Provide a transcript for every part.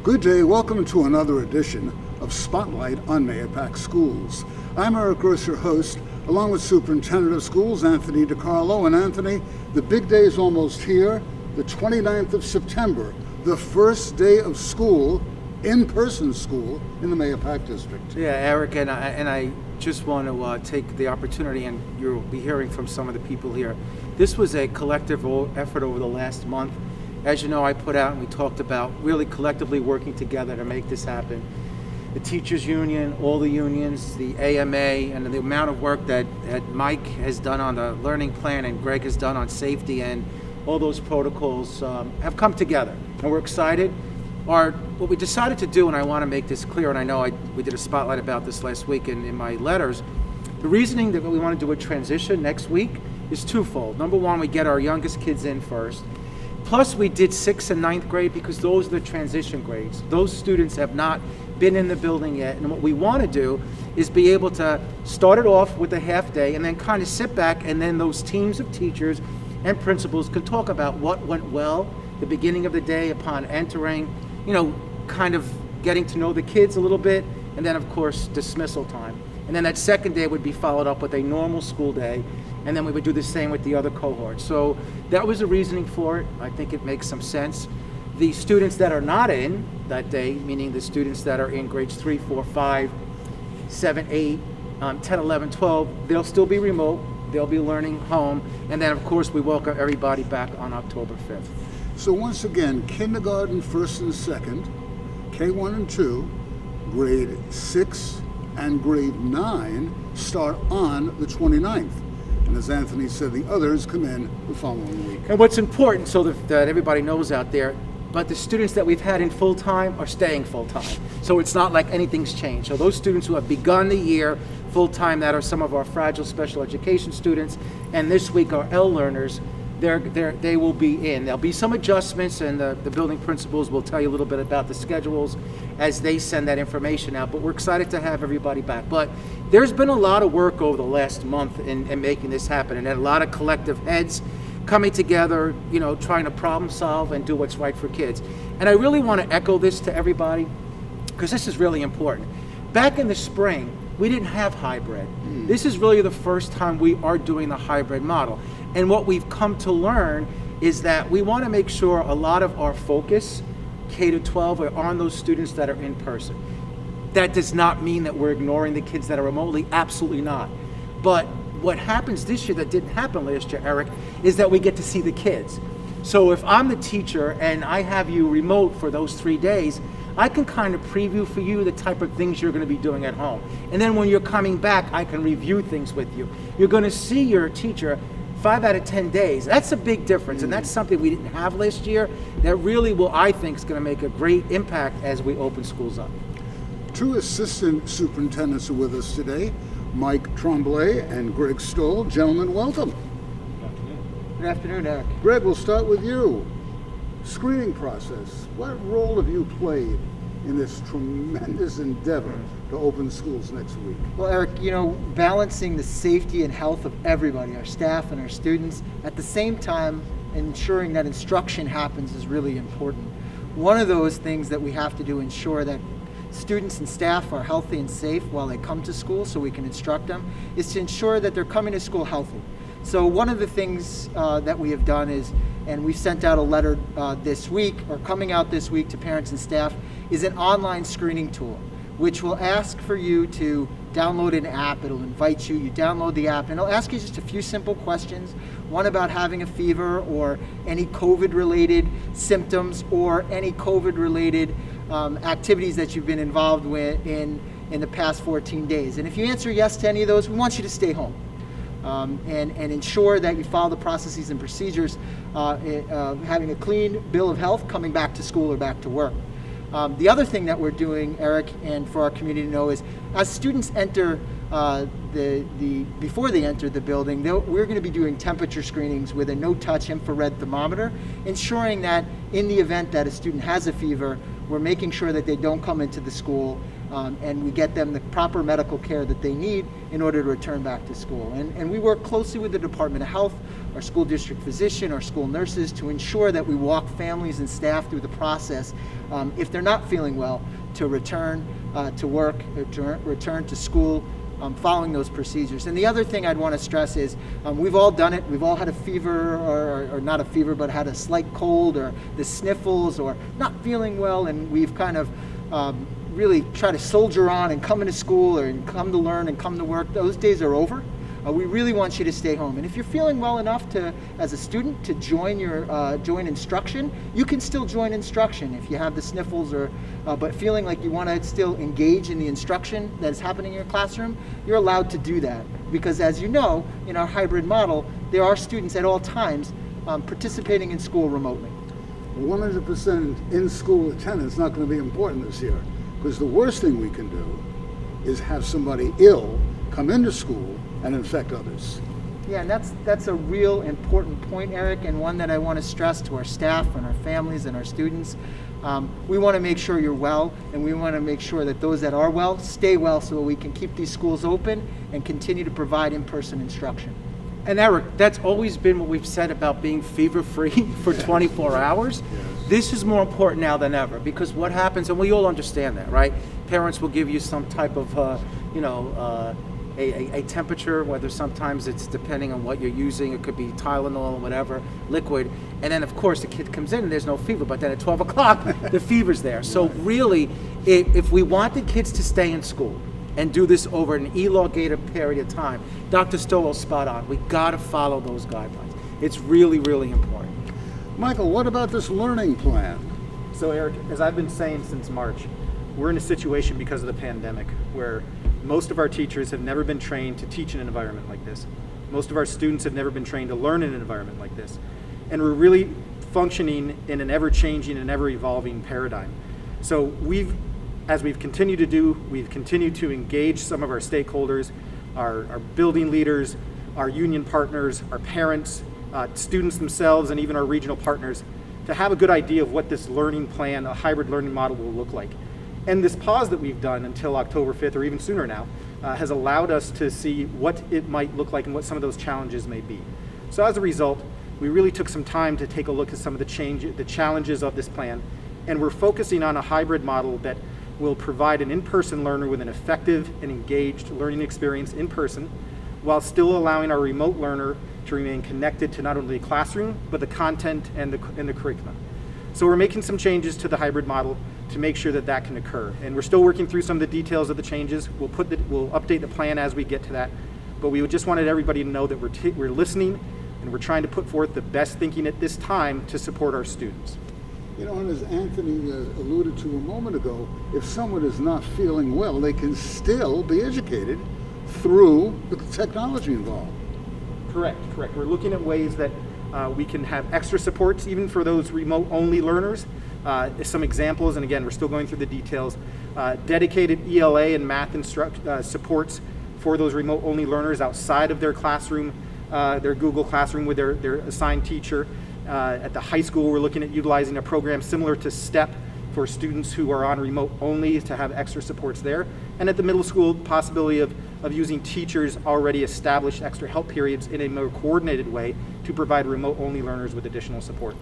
Good day, welcome to another edition of Spotlight on Mahopac Schools. I'm Eric Gross, your host, along with Superintendent of Schools, Anthony DiCarlo. And Anthony, the big day is almost here, the 29th of September, the first day of school, in-person school, in the Mahopac District. Yeah, Eric, and I just want to take the opportunity, and you'll be hearing from some of the people here. This was a collective effort over the last month. As you know, I put out and we talked about really collectively working together to make this happen. The teachers union, all the unions, the AMA, and the amount of work that Mike has done on the learning plan and Greg has done on safety and all those protocols have come together. And we're excited. What we decided to do, and I want to make this clear, and I know we did a spotlight about this last week in my letters, the reasoning that we want to do a transition next week is twofold. Number one, we get our youngest kids in first. Plus, we did 6th and 9th grade because those are the transition grades. Those students have not been in the building yet. And what we want to do is be able to start it off with a half day and then kind of sit back, and then those teams of teachers and principals can talk about what went well the beginning of the day upon entering, kind of getting to know the kids a little bit, and then, of course, dismissal time. And then that second day would be followed up with a normal school day, and then we would do the same with the other cohorts. So that was the reasoning for it. I think it makes some sense. The students that are not in that day, meaning the students that are in grades 3, 4, 5, 7, 8, 10, 11, 12, they'll still be remote. They'll be learning home. And then, of course, we welcome everybody back on October 5th. So once again, kindergarten, 1st and 2nd, K1 and 2, grade 6 and grade 9 start on the 29th. And as Anthony said, the others come in the following week. And what's important, so that everybody knows out there, but the students that we've had in full-time are staying full-time. So it's not like anything's changed. So those students who have begun the year full-time, that are some of our fragile special education students, and this week our L learners, they will be in. There'll be some adjustments, and the building principals will tell you a little bit about the schedules as they send that information out. But we're excited to have everybody back. But there's been a lot of work over the last month in making this happen, and a lot of collective heads coming together, trying to problem solve and do what's right for kids. And I really want to echo this to everybody, because this is really important. Back in the spring, we didn't have hybrid. This is really the first time we are doing the hybrid model. And what we've come to learn is that we want to make sure a lot of our focus, K-12, are on those students that are in person. That does not mean that we're ignoring the kids that are remotely, absolutely not. But what happens this year that didn't happen last year, Eric, is that we get to see the kids. So if I'm the teacher and I have you remote for those 3 days, I can kind of preview for you the type of things you're going to be doing at home. And then when you're coming back, I can review things with you. You're going to see your teacher 5 out of 10 days. That's a big difference, and that's something we didn't have last year that really I think is going to make a great impact as we open schools up. 2 assistant superintendents are with us today, Mike Tremblay and Greg Stoll. Gentlemen, welcome. Good afternoon, Eric. Greg, we'll start with you. Screening process. What role have you played in this tremendous endeavor to open schools next week? Well, Eric, balancing the safety and health of everybody, our staff and our students, at the same time ensuring that instruction happens is really important. One of those things that we have to do ensure that students and staff are healthy and safe while they come to school so we can instruct them is to ensure that they're coming to school healthy. So one of the things that we have done is, and we've sent out a letter this week, or coming out this week to parents and staff, is an online screening tool, which will ask for you to download an app. It'll invite you, you download the app, and it'll ask you just a few simple questions. One about having a fever or any COVID-related symptoms or any COVID-related activities that you've been involved with in the past 14 days. And if you answer yes to any of those, we want you to stay home. And ensure that you follow the processes and procedures, having a clean bill of health coming back to school or back to work. The other thing that we're doing, Eric, and for our community to know is, as students enter before they enter the building, we're going to be doing temperature screenings with a no-touch infrared thermometer, ensuring that in the event that a student has a fever, we're making sure that they don't come into the school and we get them the proper medical care that they need in order to return back to school. And we work closely with the Department of Health, our school district physician, our school nurses, to ensure that we walk families and staff through the process, if they're not feeling well, to return to work, or to return to school, following those procedures. And the other thing I'd want to stress is we've all done it. We've all had a fever, or not a fever, but had a slight cold, or the sniffles, or not feeling well, and we've kind of really try to soldier on and come into school, or and come to learn and come to work. Those days are over. We really want you to stay home. And if you're feeling well enough to, as a student, to join join instruction, you can still join instruction if you have the sniffles, or but feeling like you want to still engage in the instruction that is happening in your classroom, you're allowed to do that. Because as you know, in our hybrid model, there are students at all times participating in school remotely. 100% in-school attendance is not going to be important this year, because the worst thing we can do is have somebody ill come into school and infect others. Yeah, and that's a real important point, Eric, and one that I want to stress to our staff and our families and our students. We want to make sure you're well, and we want to make sure that those that are well stay well, so that we can keep these schools open and continue to provide in-person instruction. And Eric, that's always been what we've said about being fever-free for 24 hours. Yes. This is more important now than ever, because what happens, and we all understand that, right? Parents will give you some type of, a temperature, whether sometimes it's depending on what you're using, it could be Tylenol or whatever, liquid, and then of course the kid comes in and there's no fever, but then at 12 o'clock the fever's there. So really, if we want the kids to stay in school and do this over an elongated period of time, Dr. Stowell's spot on. We gotta follow those guidelines. It's really, really important. Michael, what about this learning plan? So Eric, as I've been saying since March, we're in a situation because of the pandemic where most of our teachers have never been trained to teach in an environment like this. Most of our students have never been trained to learn in an environment like this. And we're really functioning in an ever-changing and ever-evolving paradigm. So as we've continued to do, we've continued to engage some of our stakeholders, our building leaders, our union partners, our parents, students themselves, and even our regional partners, to have a good idea of what this learning plan, a hybrid learning model, will look like. And this pause that we've done until October 5th, or even sooner now, has allowed us to see what it might look like and what some of those challenges may be. So as a result, we really took some time to take a look at some of the challenges of this plan, and we're focusing on a hybrid model that will provide an in-person learner with an effective and engaged learning experience in person, while still allowing our remote learner to remain connected to not only the classroom, but the content and the curriculum. So we're making some changes to the hybrid model to make sure that that can occur. And we're still working through some of the details of the changes. We'll update the plan as we get to that. But we just wanted everybody to know that we're listening, and we're trying to put forth the best thinking at this time to support our students. You know, and as Anthony alluded to a moment ago, if someone is not feeling well, they can still be educated through the technology involved. Correct. We're looking at ways that we can have extra supports even for those remote-only learners. Some examples, and again, we're still going through the details. Dedicated ELA and math supports for those remote-only learners outside of their classroom, their Google Classroom with their assigned teacher. At the high school, we're looking at utilizing a program similar to Sept for students who are on remote only, to have extra supports there. And at the middle school, possibility of using teachers already established extra help periods in a more coordinated way to provide remote only learners with additional support.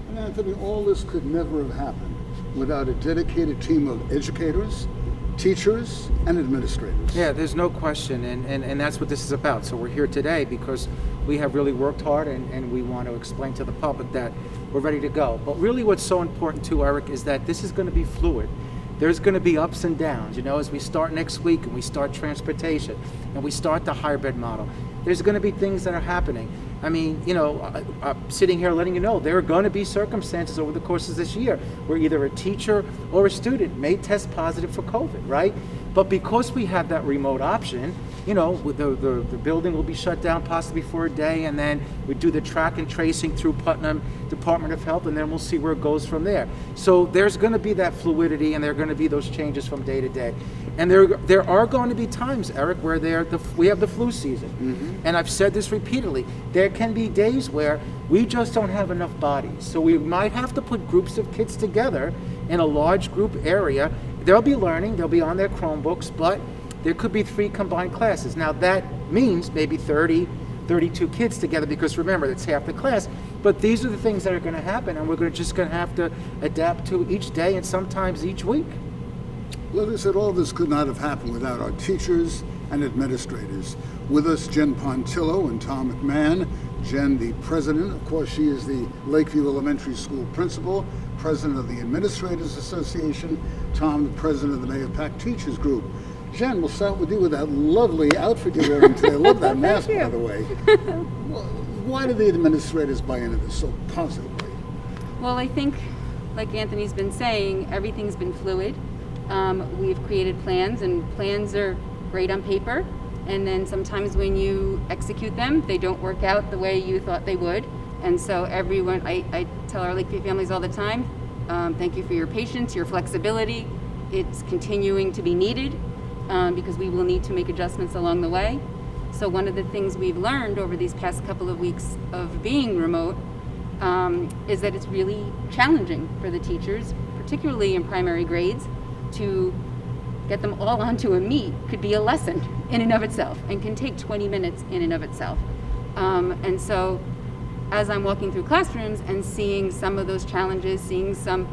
And Anthony, all this could never have happened without a dedicated team of educators, teachers, and administrators. Yeah, there's no question, and that's what this is about. So we're here today because we have really worked hard, and we want to explain to the public that we're ready to go. But really what's so important too, Eric, is that this is going to be fluid. There's going to be ups and downs, as we start next week and we start transportation and we start the hybrid model. There's going to be things that are happening. I mean, I'm sitting here letting you know there are going to be circumstances over the course of this year where either a teacher or a student may test positive for COVID, right? But because we have that remote option, the building will be shut down possibly for a day, and then we do the track and tracing through Putnam Department of Health, and then we'll see where it goes from there. So there's going to be that fluidity, and there are going to be those changes from day to day. And there are going to be times, Eric, where we have the flu season. Mm-hmm. And I've said this repeatedly. There can be days where we just don't have enough bodies. So we might have to put groups of kids together in a large group area. they'll be learning, they'll be on their Chromebooks, but there could be 3 combined classes. Now that means maybe 30, 32 kids together, because remember, that's half the class. But these are the things that are going to happen, and we're just going to have to adapt to each day and sometimes each week. Look, I said all this could not have happened without our teachers and administrators. With us, Jen Pontillo and Tom McMahon. Jen, the president, of course, she is the Lakeview Elementary School principal, president of the Administrators Association. Tom, the president of the Mahopac Teachers Group. Jen, we'll start with you with that lovely outfit you're wearing today. I love that mask, by the way. Why do the administrators buy into this so positively? Well, I think, like Anthony's been saying, everything's been fluid. We've created plans, and plans are great on paper, and then sometimes when you execute them, they don't work out the way you thought they would. And so everyone, I tell our Lakeview families all the time, thank you for your patience, your flexibility. It's continuing to be needed because we will need to make adjustments along the way. So one of the things we've learned over these past couple of weeks of being remote is that it's really challenging for the teachers, particularly in primary grades, to get them all onto a meet could be a lesson in and of itself and can take 20 minutes in and of itself. And so as I'm walking through classrooms and seeing some of those challenges, seeing some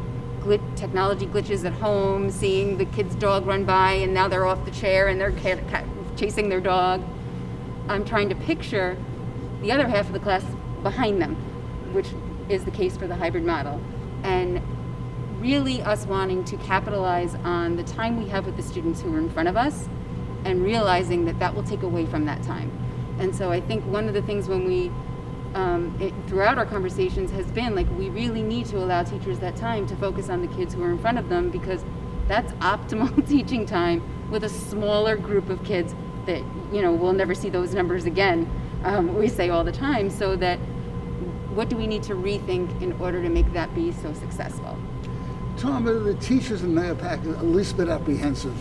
technology glitches at home, seeing the kid's dog run by and now they're off the chair and they're chasing their dog, I'm trying to picture the other half of the class behind them, which is the case for the hybrid model. And really us wanting to capitalize on the time we have with the students who are in front of us and realizing that that will take away from that time. And so I think one of the things when we, throughout our conversations has been like, we really need to allow teachers that time to focus on the kids who are in front of them, because that's optimal teaching time with a smaller group of kids that, you know, we'll never see those numbers again, we say all the time. So that what do we need to rethink in order to make that be so successful? Tom, are the teachers in Mahopac a least bit apprehensive?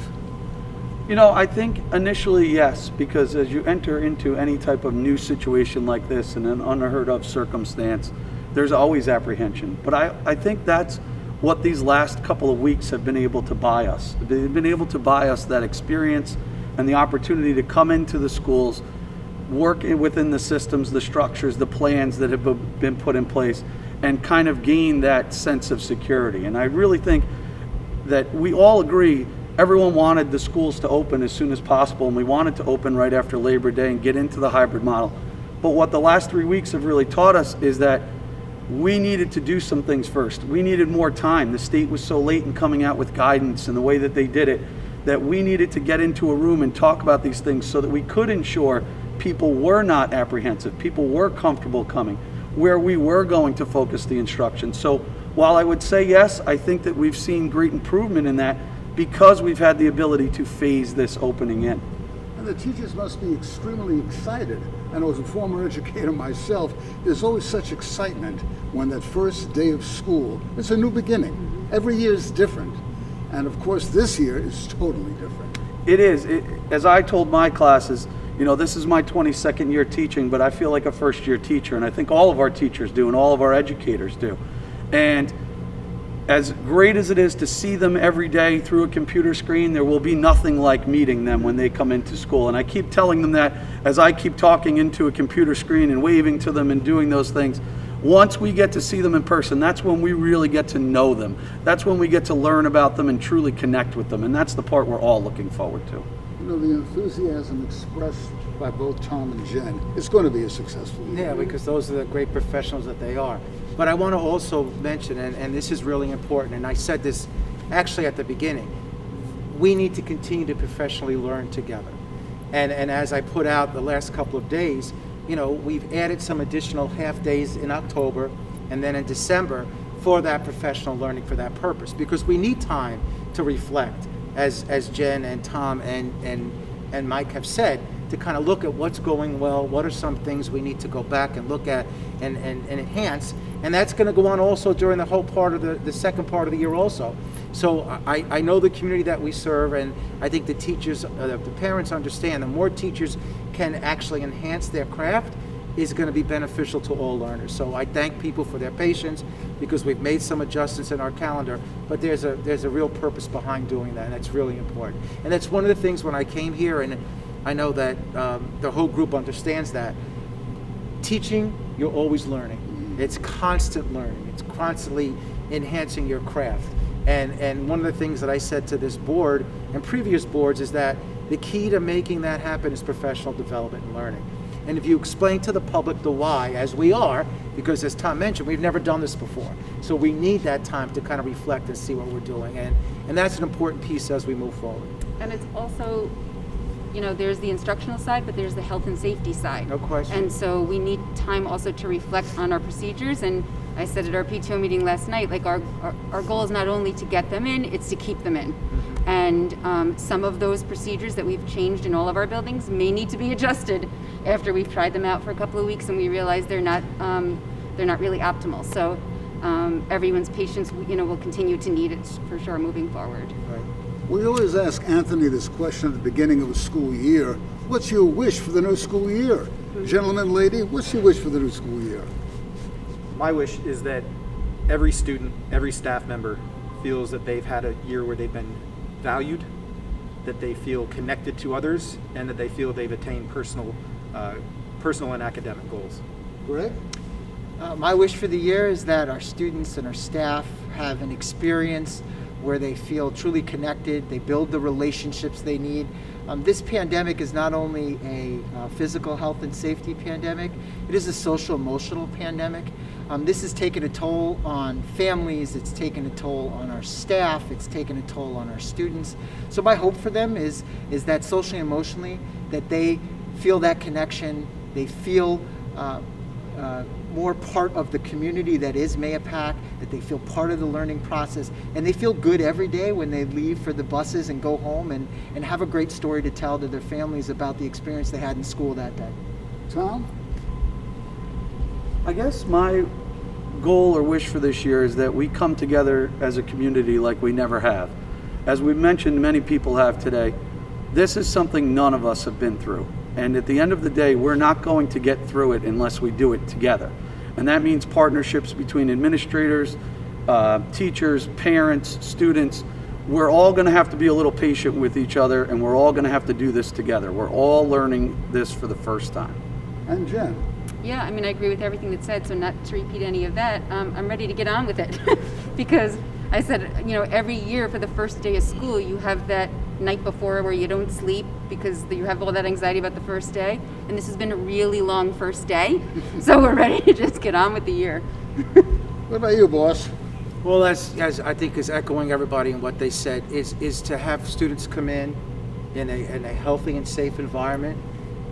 You know, I think initially yes, because as you enter into any type of new situation like this in an unheard of circumstance, there's always apprehension. But I think that's what these last couple of weeks have been able to buy us. They've been able to buy us that experience and the opportunity to come into the schools, work within the systems, the structures, the plans that have been put in place, and kind of gain that sense of security. And I really think that we all agree everyone wanted the schools to open as soon as possible, and we wanted to open right after Labor Day and get into the hybrid model. But what the last 3 weeks have really taught us is that we needed to do some things first. We needed more time. The state was so late in coming out with guidance and the way that they did it, that we needed to get into a room and talk about these things so that we could ensure people were not apprehensive, people were comfortable coming, where we were going to focus the instruction. So while I would say yes, I think that we've seen great improvement in that because we've had the ability to phase this opening in. And the teachers must be extremely excited. And as a former educator myself, there's always such excitement when that first day of school, it's a new beginning. Every year is different. And of course, this year is totally different. It is. As I told my classes, you know, this is my 22nd year teaching, but I feel like a first year teacher, and I think all of our teachers do, and all of our educators do. And as great as it is to see them every day through a computer screen, there will be nothing like meeting them when they come into school. And I keep telling them that as I keep talking into a computer screen and waving to them and doing those things. Once we get to see them in person, that's when we really get to know them. That's when we get to learn about them and truly connect with them. And that's the part we're all looking forward to. You know, the enthusiasm expressed by both Tom and Jen, it's going to be a successful year. Yeah, because those are the great professionals that they are. But I want to also mention, and this is really important, and I said this actually at the beginning, we need to continue to professionally learn together. And as I put out the last couple of days, you know, we've added some additional half days in October and then in December for that professional learning for that purpose, because we need time to reflect, as Jen and Tom and Mike have said, to kind of look at what's going well, what are some things we need to go back and look at and enhance. And that's going to go on also during the whole part of the second part of the year also. So I know the community that we serve, and I think the teachers, the parents understand the more teachers can actually enhance their craft, is going to be beneficial to all learners. So I thank people for their patience, because we've made some adjustments in our calendar, but there's a real purpose behind doing that, and that's really important. And that's one of the things when I came here, and I know that the whole group understands that. Teaching, you're always learning. It's constant learning. It's constantly enhancing your craft. And one of the things that I said to this board and previous boards is that the key to making that happen is professional development and learning. And if you explain to the public the why, as we are, because as Tom mentioned, we've never done this before. So we need that time to kind of reflect and see what we're doing. And that's an important piece as we move forward. And it's also, there's the instructional side, but there's the health and safety side. No question. And so we need time also to reflect on our procedures. And I said at our PTO meeting last night, like our goal is not only to get them in, it's to keep them in. Mm-hmm. And some of those procedures that we've changed in all of our buildings may need to be adjusted after we've tried them out for a couple of weeks and we realize they're not really optimal. So everyone's patience, will continue to need it for sure moving forward. Right. We always ask Anthony this question at the beginning of a school year. What's your wish for the new school year? Gentleman, lady, what's your wish for the new school year? My wish is that every student, every staff member feels that they've had a year where they've been valued, that they feel connected to others, and that they feel they've attained personal and academic goals. Greg? My wish for the year is that our students and our staff have an experience where they feel truly connected, they build the relationships they need. This pandemic is not only a physical health and safety pandemic, it is a social emotional pandemic. This has taken a toll on families, it's taken a toll on our staff, it's taken a toll on our students. So my hope for them is that socially and emotionally, that they feel that connection, they feel more part of the community that is Mahopac, that they feel part of the learning process, and they feel good every day when they leave for the buses and go home and have a great story to tell to their families about the experience they had in school that day. Tom? I guess my goal or wish for this year is that we come together as a community like we never have. As we mentioned, many people have today, this is something none of us have been through. And at the end of the day, we're not going to get through it unless we do it together. And that means partnerships between administrators, teachers, parents, students. We're all going to have to be a little patient with each other, and we're all going to have to do this together. We're all learning this for the first time. And Jen? Yeah, I mean, I agree with everything that's said, so not to repeat any of that. I'm ready to get on with it because I said, every year for the first day of school, you have that night before where you don't sleep because you have all that anxiety about the first day. And this has been a really long first day, so we're ready to just get on with the year. What about you, boss? Well, as I think is echoing everybody and what they said, is to have students come in a healthy and safe environment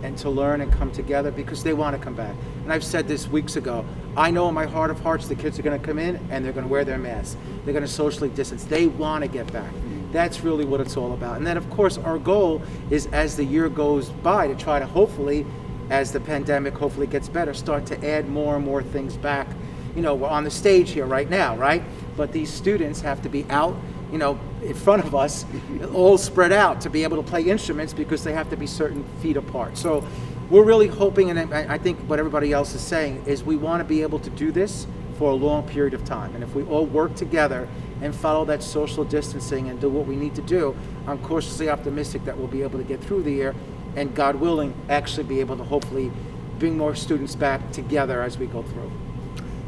and to learn and come together because they want to come back. And I've said this weeks ago, I know in my heart of hearts the kids are going to come in and they're going to wear their masks. They're going to socially distance. They want to get back. That's really what it's all about. And then, of course, our goal is as the year goes by to try to hopefully, as the pandemic hopefully gets better, start to add more and more things back. We're on the stage here right now, right? But these students have to be out, in front of us, all spread out to be able to play instruments because they have to be certain feet apart. So we're really hoping, and I think what everybody else is saying, is we want to be able to do this for a long period of time. And if we all work together and follow that social distancing and do what we need to do, I'm cautiously optimistic that we'll be able to get through the year and, God willing, actually be able to hopefully bring more students back together as we go through.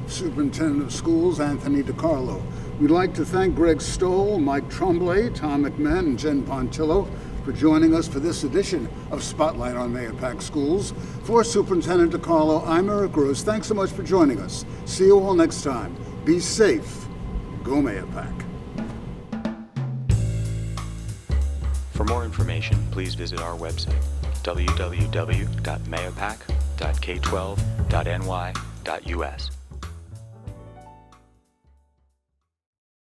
Superintendent of Schools, Anthony DiCarlo. We'd like to thank Greg Stoll, Mike Tremblay, Tom McMahon, and Jen Pontillo for joining us for this edition of Spotlight on Mahopac Schools. For Superintendent DiCarlo, I'm Eric Rose. Thanks so much for joining us. See you all next time. Be safe. Go Mahopac. For more information, please visit our website, www.mahopac.k12.ny.us.